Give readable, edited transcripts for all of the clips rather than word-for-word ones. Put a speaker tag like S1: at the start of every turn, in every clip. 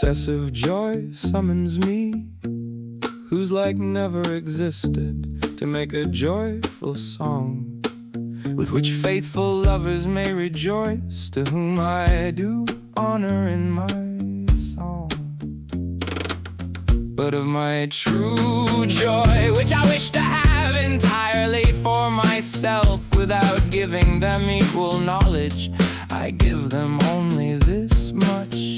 S1: excessive joy summons me, whose like never existed, to make a joyful song, with which faithful lovers may rejoice, to whom I do honor in my song. But of my true joy, which I wish to have entirely for myself, without giving them equal knowledge, I give them only this much,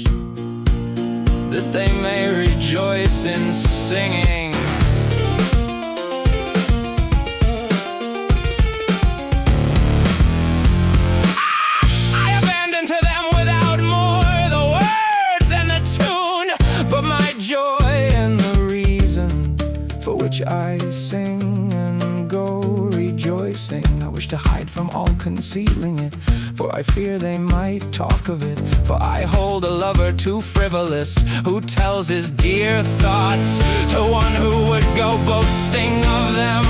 S1: that they may rejoice in singing. I abandon to them without more the words and the tune, but my joy and the reason for which I sing and go rejoicing. I wish to hide from all concealing it, for I fear they might talk of it. For I hold a lover too frivolous, who tells his dear thoughts to one who would go boasting of them,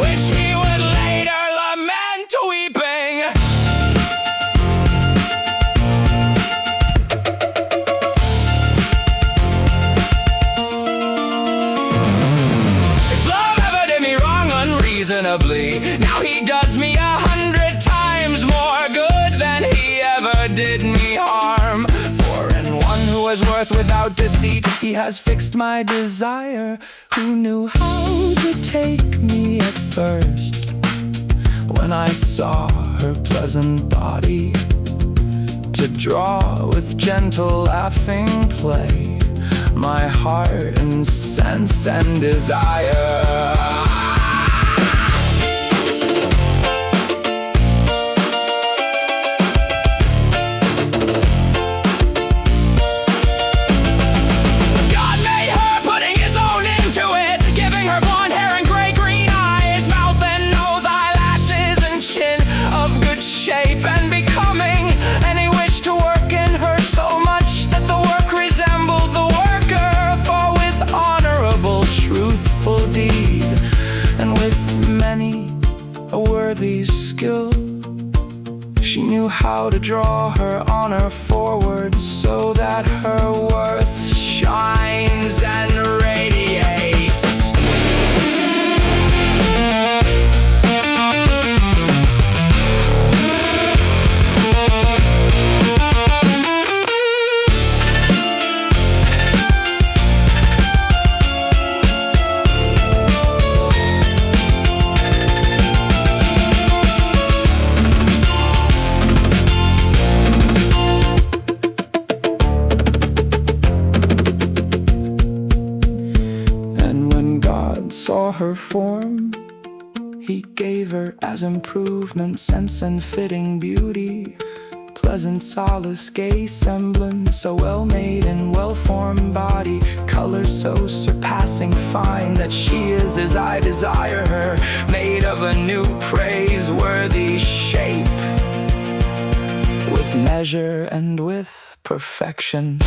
S1: which he would later lament weeping. If love ever did me wrong unreasonably, now he does me 100 times more good than he ever did me harm. For in one who is worth without deceit, he has fixed my desire, who knew how to take me at first, when I saw her pleasant body, to draw with gentle laughing play my heart and sense and desire. And becoming, and he wished to work in her so much that the work resembled the worker. For with honorable, truthful deed, and with many a worthy skill, she knew how to draw her honor forward, so that her worth shines and radiates. Saw her form, he gave her as improvement sense and fitting beauty, pleasant solace, gay semblance, a well-made and well-formed body, color so surpassing fine that she is as I desire her, made of a new praiseworthy shape, with measure and with perfection.